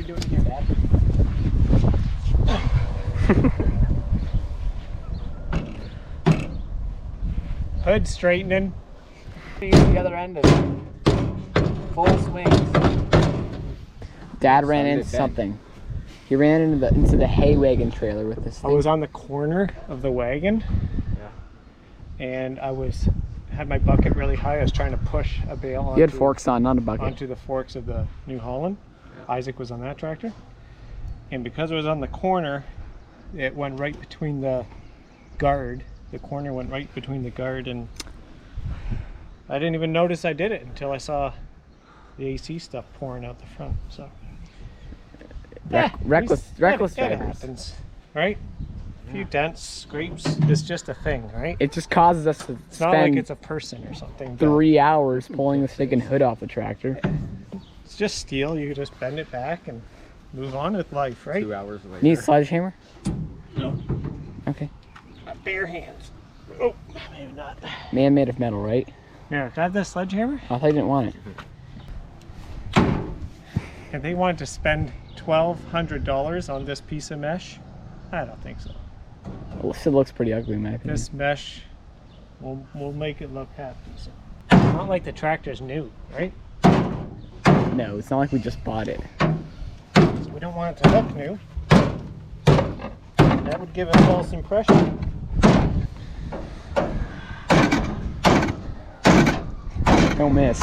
you doing here, Dad? Hood straightening. The other end is full swings. Dad ran into something. He ran into the hay wagon trailer with this thing. I was on the corner of the wagon. Yeah. And I had my bucket really high. I was trying to push a bale onto, you had forks on, not a bucket. onto the forks of the New Holland. Yeah. Isaac was on that tractor. And because it was on the corner, it went right between the guard. The corner went right between the guard, and I didn't even notice I did it until I saw the AC stuff pouring out the front. So reckless drivers. It happens, right? A few dents, scrapes. It's just a thing, right? It just causes us to It's not like it's a person or something. 3 hours pulling the stinking hood off the tractor. It's just steel. You can just bend it back and move on with life, right? 2 hours later. Need a sledgehammer? No. Okay. Bare hands. Oh, maybe not. Man made of metal, right? Yeah, do I have the sledgehammer? I thought you didn't want it. If they wanted to spend $1,200 on this piece of mesh, I don't think so. Well, it still looks pretty ugly in my opinion. This mesh will make it look half decent. It's not like the tractor's new, right? No, it's not like we just bought it. So we don't want it to look new. That would give a false impression. Don't miss.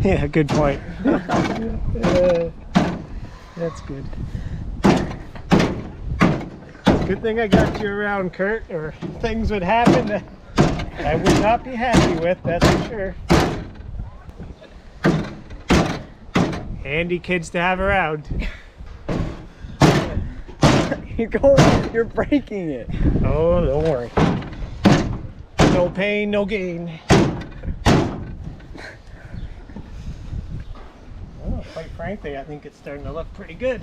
Yeah, good point. That's good. Good thing I got you around, Kurt, or things would happen that I would not be happy with, that's for sure. Handy kids to have around. You're breaking it. Oh, don't worry. No pain, no gain. Well, quite frankly, I think it's starting to look pretty good.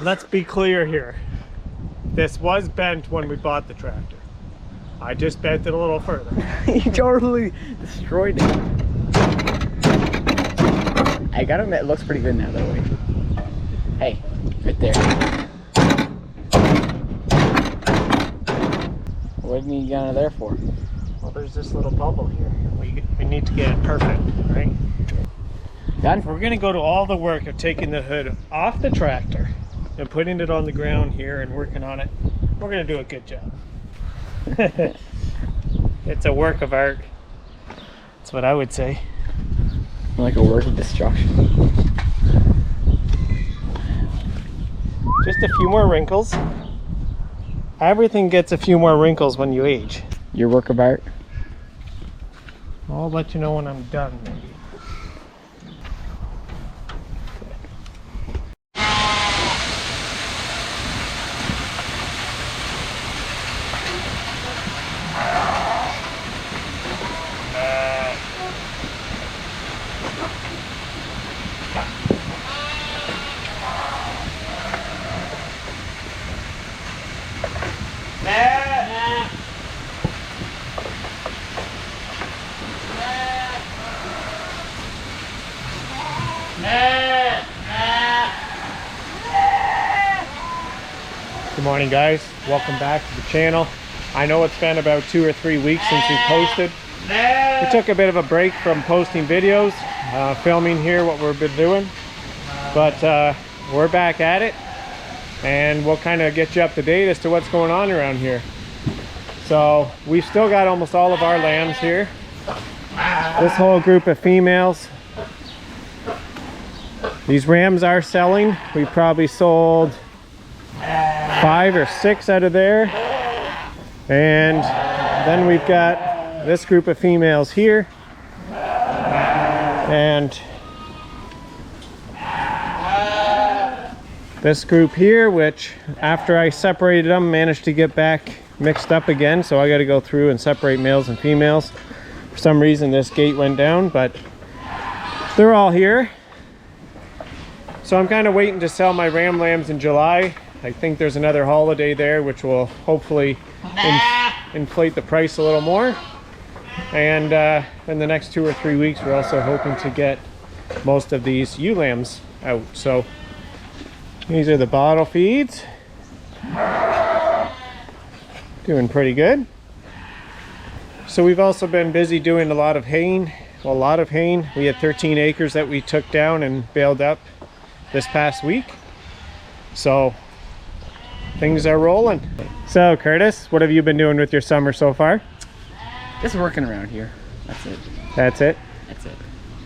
Let's be clear here. This was bent when we bought the tractor. I just bent it a little further. You totally destroyed it. I gotta admit, it looks pretty good now, though. Hey, right there. What do you need to get out of there for? Well, there's this little bubble here. We need to get it perfect, right? Done? We're gonna go to all the work of taking the hood off the tractor and putting it on the ground here and working on it. We're gonna do a good job. It's a work of art. That's what I would say. Like a work of destruction. Just a few more wrinkles. Everything gets a few more wrinkles when you age. Your work of art? I'll let you know when I'm done, maybe. Good morning, guys. Welcome back to the channel. I know it's been about 2 or 3 weeks since we posted. We took a bit of a break from posting videos, filming here what we've been doing, but we're back at it, and we'll kind of get you up to date as to what's going on around here. So we've still got almost all of our lambs here. This whole group of females. These rams are selling. We probably sold 5 or 6 out of there, and then we've got this group of females here, and this group here, which after I separated them managed to get back mixed up again, so I got to go through and separate males and females. For some reason this gate went down, but they're all here. So I'm kind of waiting to sell my ram lambs in July. I think there's another holiday there which will hopefully inflate the price a little more. And in the next 2 or 3 weeks, we're also hoping to get most of these ewe lambs out. So these are the bottle feeds. Doing pretty good. So we've also been busy doing a lot of haying. Well, a lot of haying. We had 13 acres that we took down and baled up this past week. So things are rolling. So Curtis, what have you been doing with your summer so far? Just working around here. That's it. That's it? That's it.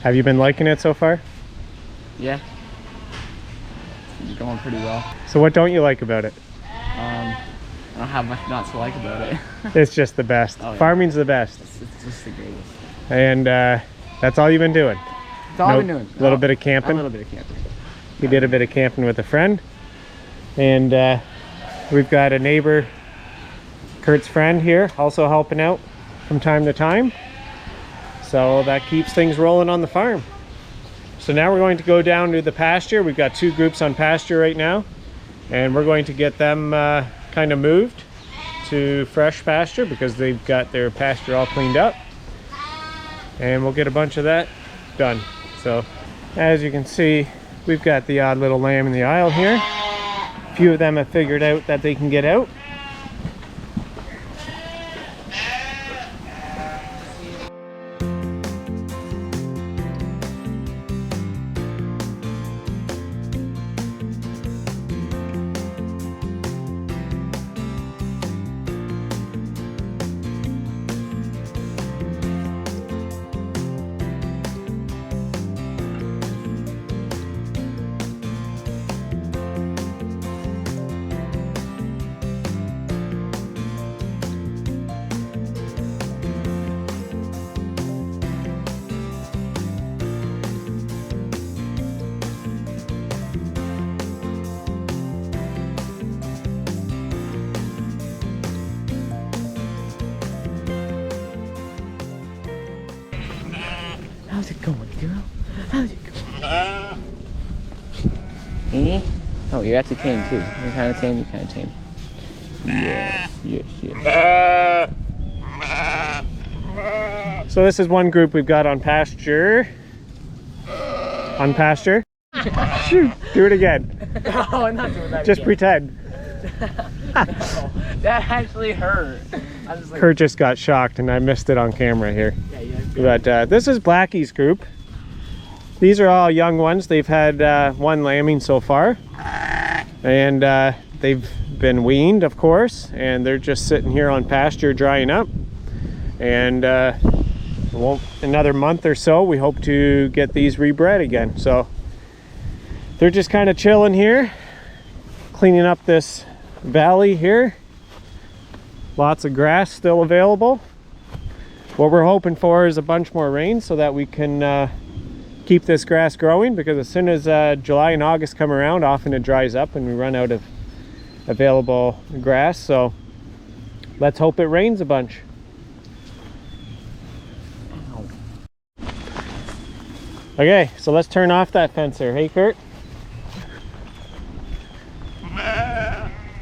Have you been liking it so far? Yeah. It's going pretty well. So what don't you like about it? I don't have much not to like about it. It's just the best. Oh, yeah. Farming's the best. It's just the greatest. And that's all you've been doing? That's all I've been doing. A little bit of camping? A little bit of camping. We did a bit of camping with a friend. And we've got a neighbor, Kurt's friend here, also helping out from time to time. So that keeps things rolling on the farm. So now we're going to go down to the pasture. We've got 2 groups on pasture right now. And we're going to get them kind of moved to fresh pasture because they've got their pasture all cleaned up. And we'll get a bunch of that done. So as you can see, we've got the odd little lamb in the aisle here. A few of them have figured out that they can get out. How's it going, girl? How's it going? Oh, you're actually tame too. You're kind of tame, you're kind of tame. Yes, yes, yes. So this is one group we've got on pasture. On pasture. Shoot, do it again. No, I'm not doing that Just again. pretend. No, that actually hurt. I was like, Kurt just got shocked and I missed it on camera here. yeah. But this is Blackie's group. These are all young ones. They've had 1 lambing so far. And they've been weaned, of course. And they're just sitting here on pasture drying up. And another month or so, we hope to get these rebred again. So they're just kind of chilling here, cleaning up this valley here. Lots of grass still available. What we're hoping for is a bunch more rain so that we can keep this grass growing, because as soon as July and August come around, often it dries up and we run out of available grass. So let's hope it rains a bunch. Okay, so let's turn off that fence here. Hey, Kurt?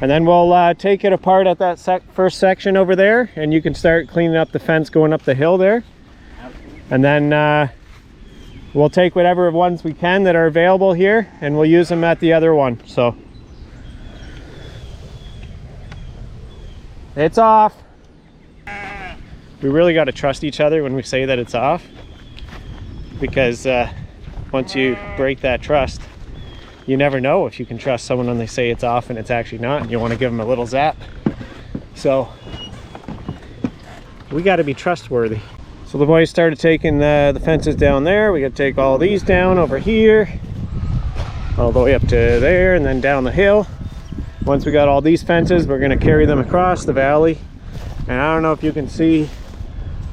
And then we'll take it apart at that first section over there, and you can start cleaning up the fence going up the hill there. And then we'll take whatever ones we can that are available here, and we'll use them at the other one. So it's off. We really got to trust each other when we say that it's off, because once you break that trust, you never know if you can trust someone when they say it's off and it's actually not, and you want to give them a little zap. So we got to be trustworthy. So the boys started taking the fences down there. We got to take all these down over here, all the way up to there, and then down the hill. Once we got all these fences, we're going to carry them across the valley. And I don't know if you can see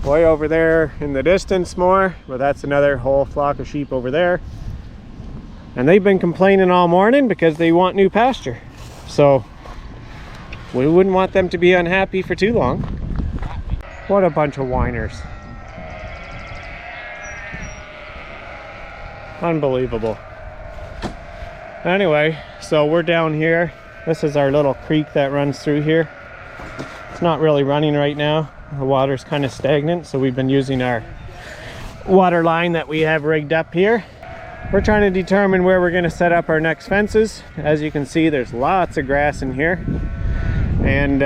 way over there in the distance more, but that's another whole flock of sheep over there. And they've been complaining all morning because they want new pasture. So we wouldn't want them to be unhappy for too long. What a bunch of whiners. Unbelievable. Anyway, so we're down here This is our little creek that runs through here. It's not really running right now. The water's kind of stagnant, so we've been using our water line that we have rigged up here. We're trying to determine where we're going to set up our next fences. As you can see, there's lots of grass in here, and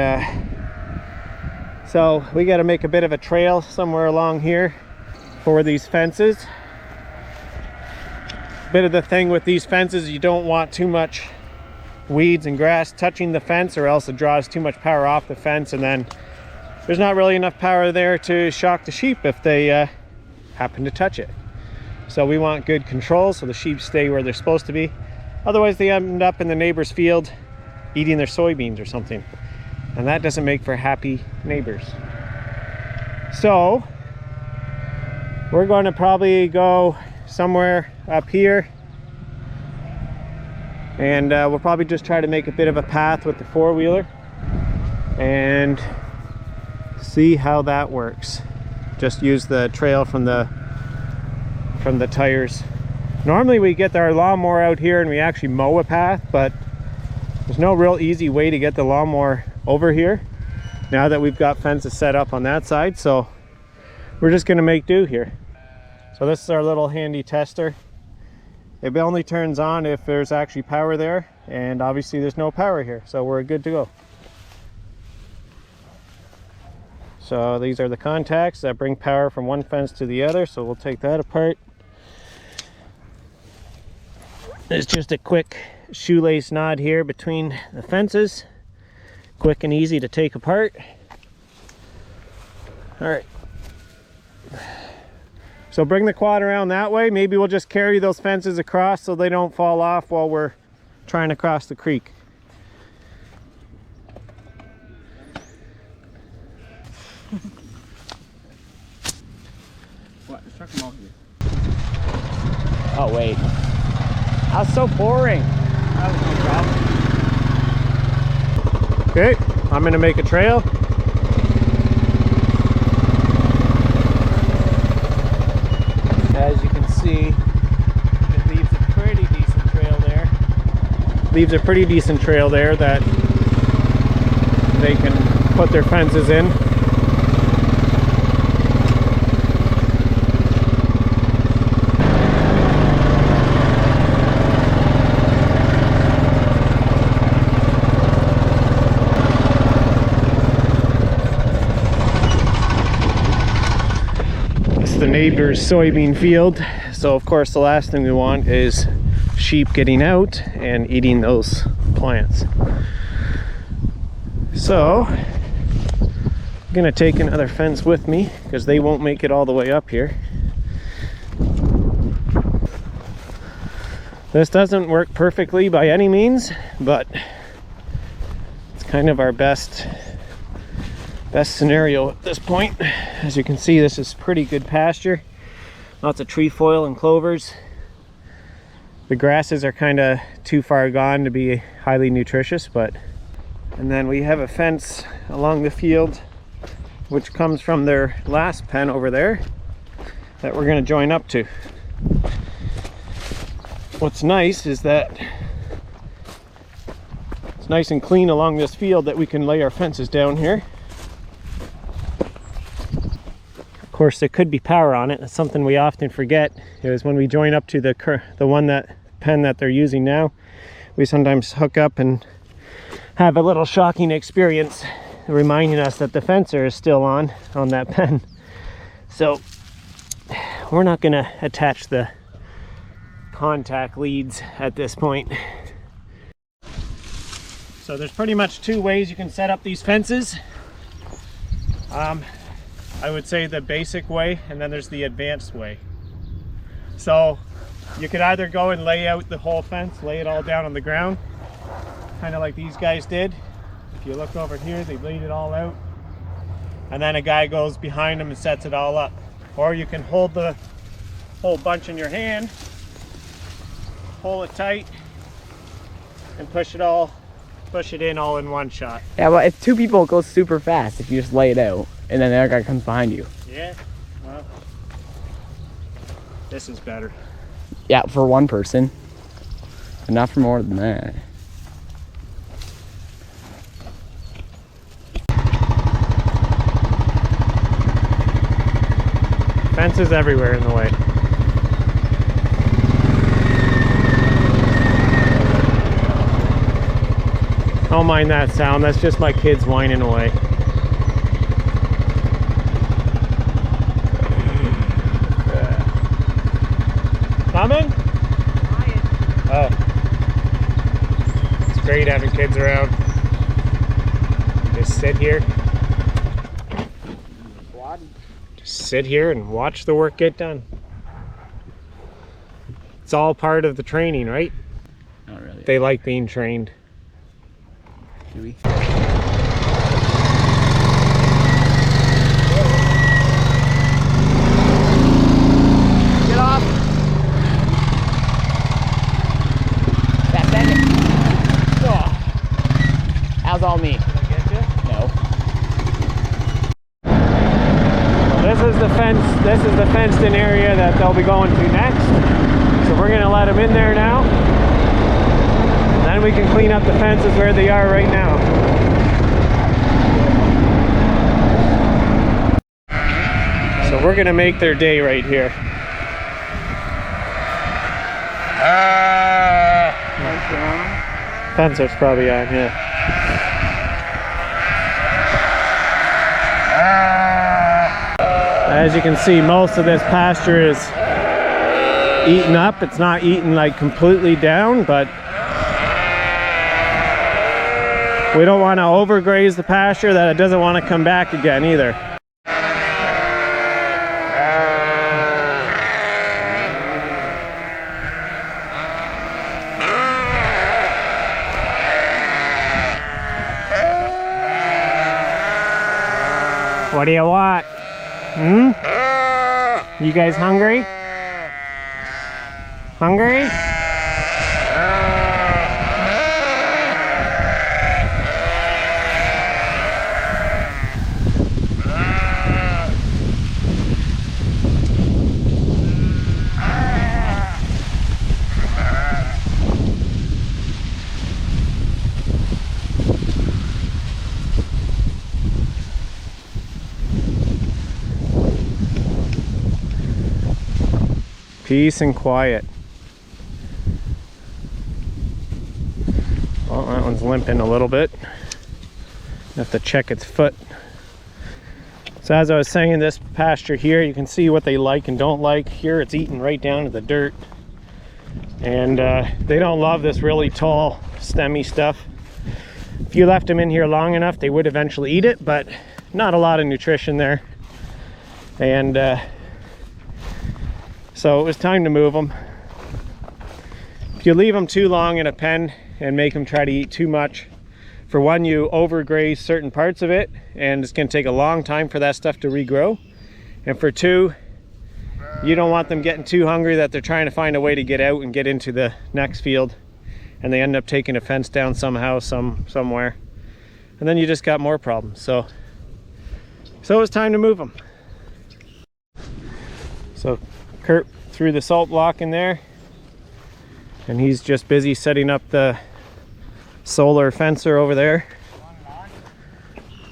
so we got to make a bit of a trail somewhere along here for these fences. A bit of the thing with these fences, you don't want too much weeds and grass touching the fence, or else it draws too much power off the fence, and then there's not really enough power there to shock the sheep if they happen to touch it. So we want good control so the sheep stay where they're supposed to be. Otherwise they end up in the neighbor's field eating their soybeans or something, and that doesn't make for happy neighbors. So we're going to probably go somewhere up here, and we'll probably just try to make a bit of a path with the four-wheeler and see how that works. Just use the trail from the tires. Normally we get our lawnmower out here and we actually mow a path, but there's no real easy way to get the lawnmower over here now that we've got fences set up on that side, so we're just going to make do here. So this is our little handy tester. It only turns on if there's actually power there, and obviously there's no power here, so we're good to go. So these are the contacts that bring power from one fence to the other, so we'll take that apart. It's just a quick shoelace knot here between the fences. Quick and easy to take apart. All right. So bring the quad around that way. Maybe we'll just carry those fences across so they don't fall off while we're trying to cross the creek. What? The truck come here. Oh wait. That's so boring. That was no problem. Okay, I'm gonna make a trail. As you can see, it leaves a pretty decent trail there. Leaves a pretty decent trail there that they can put their fences in. The neighbor's soybean field, so of course the last thing we want is sheep getting out and eating those plants. So I'm gonna take another fence with me because they won't make it all the way up here. This doesn't work perfectly by any means, but it's kind of our best scenario at this point. As you can see, this is pretty good pasture. Lots of trefoil and clovers. The grasses are kind of too far gone to be highly nutritious, but and then we have a fence along the field which comes from their last pen over there that we're going to join up to. What's nice is that it's nice and clean along this field that we can lay our fences down here. Of course, there could be power on it. That's something we often forget, is when we join up to the pen that they're using now, we sometimes hook up and have a little shocking experience reminding us that the fencer is still on that pen. So we're not going to attach the contact leads at this point. So there's pretty much two ways you can set up these fences. I would say the basic way, and then there's the advanced way. So you could either go and lay out the whole fence, lay it all down on the ground, kind of like these guys did. If you look over here, they laid it all out, and then a guy goes behind them and sets it all up. Or you can hold the whole bunch in your hand, pull it tight, and push it in all in one shot. Yeah, well, if two people, it goes super fast if you just lay it out and then the other guy comes behind you. Yeah, well, this is better. Yeah, for one person, but not for more than that. Fences everywhere in the way. Don't mind that sound, that's just my kids whining away. Coming? Oh. It's great having kids around. Just sit here. Just sit here and watch the work get done. It's all part of the training, right? Not really. They like being trained. Do we? Get off! Yeah, send it. Oh. That was all me. Did I get you? No. This is the fence. This is the fenced-in area that they'll be going to next. So we're gonna let them in there now. Then we can clean up the fences where they are right now. So we're gonna make their day right here. Fencer's probably on, yeah. As you can see, most of this pasture is eaten up. It's not eaten like completely down, but we don't want to overgraze the pasture that it doesn't want to come back again either. What do you want? Hmm? You guys hungry? Hungry? Peace and quiet. Well, that one's limping a little bit. Have to check its foot. So as I was saying, this pasture here, you can see what they like and don't like. Here it's eaten right down to the dirt. And they don't love this really tall, stemmy stuff. If you left them in here long enough, they would eventually eat it, but not a lot of nutrition there. And so it was time to move them. If you leave them too long in a pen and make them try to eat too much, for one, you overgraze certain parts of it, and it's going to take a long time for that stuff to regrow. And for two, you don't want them getting too hungry that they're trying to find a way to get out and get into the next field, and they end up taking a fence down somehow, somewhere, and then you just got more problems. So it was time to move them. So Kurt threw the salt block in there, and he's just busy setting up the solar fencer over there.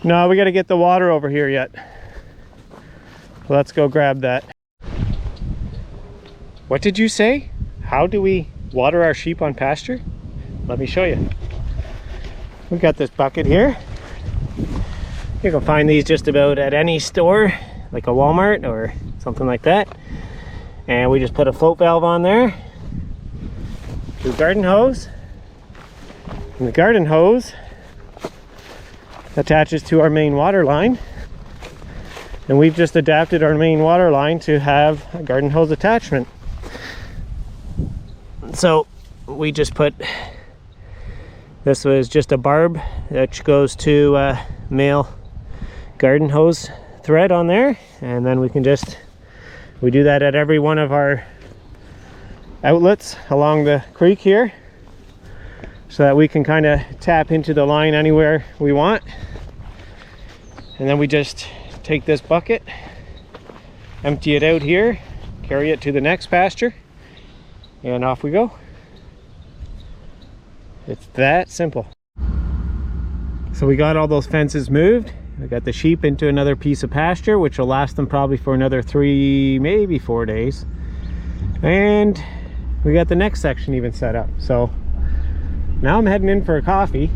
No, we got to get the water over here yet. Let's go grab that. What did you say? How do we water our sheep on pasture? Let me show you. We've got this bucket here. You can find these just about at any store, like a Walmart or something like that. And we just put a float valve on there, to a garden hose, and the garden hose attaches to our main water line, and we've just adapted our main water line to have a garden hose attachment. So we just put, this was just a barb that goes to a male garden hose thread on there, and then we can just, we do that at every one of our outlets along the creek here, so that we can kind of tap into the line anywhere we want. And then we just take this bucket, empty it out here, carry it to the next pasture, and off we go. It's that simple. So we got all those fences moved, I got the sheep into another piece of pasture, which will last them probably for another 3, maybe 4 days. And we got the next section even set up. So now I'm heading in for a coffee.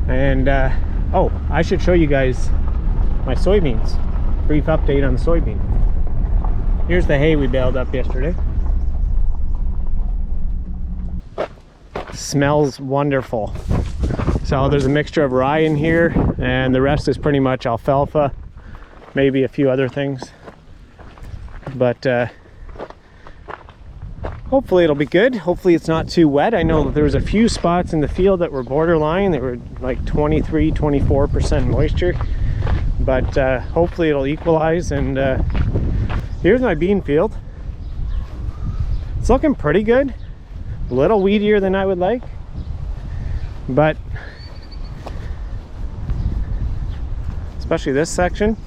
And oh, I should show you guys my soybeans. Brief update on the soybean. Here's the hay we baled up yesterday. Smells wonderful. So there's a mixture of rye in here, and the rest is pretty much alfalfa, maybe a few other things. But hopefully it'll be good. Hopefully it's not too wet. I know that there was a few spots in the field that were borderline. They were like 23-24% moisture. But hopefully it'll equalize. And here's my bean field. It's looking pretty good. A little weedier than I would like. But especially this section,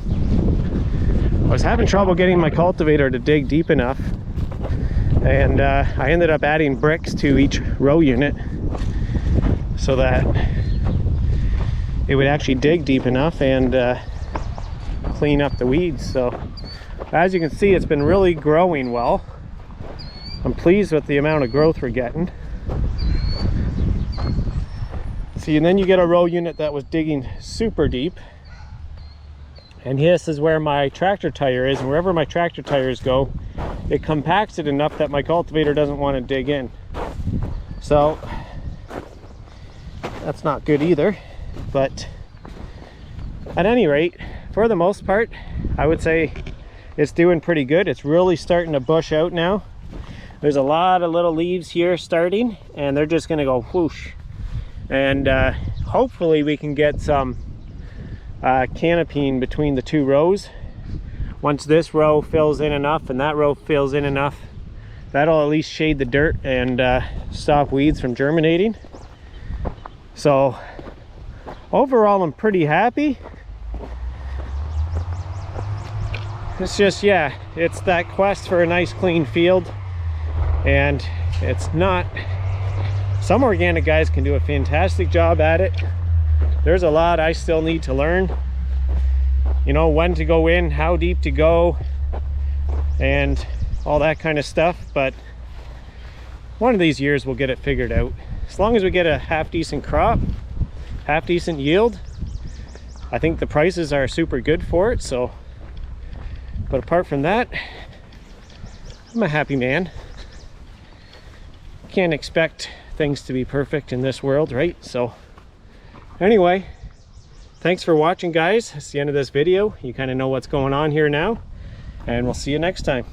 I was having trouble getting my cultivator to dig deep enough, and I ended up adding bricks to each row unit so that it would actually dig deep enough and clean up the weeds. So as you can see, it's been really growing well. I'm pleased with the amount of growth we're getting. See, and then you get a row unit that was digging super deep. And this is where my tractor tire is, and wherever my tractor tires go, it compacts it enough that my cultivator doesn't want to dig in. So that's not good either. But at any rate, for the most part, I would say it's doing pretty good. It's really starting to bush out now. There's a lot of little leaves here starting, and they're just going to go whoosh. And hopefully we can get some canopying between the two rows. Once this row fills in enough and that row fills in enough, that'll at least shade the dirt and stop weeds from germinating. So overall, I'm pretty happy. It's just, yeah, it's that quest for a nice clean field, and it's not. Some organic guys can do a fantastic job at it. There's a lot I still need to learn. You know, when to go in, how deep to go, and all that kind of stuff. But one of these years we'll get it figured out. As long as we get a half decent crop, half decent yield, I think the prices are super good for it. So, but apart from that, I'm a happy man. Can't expect things to be perfect in this world, right? So anyway, thanks for watching, guys. That's the end of this video. You kind of know what's going on here now, and we'll see you next time.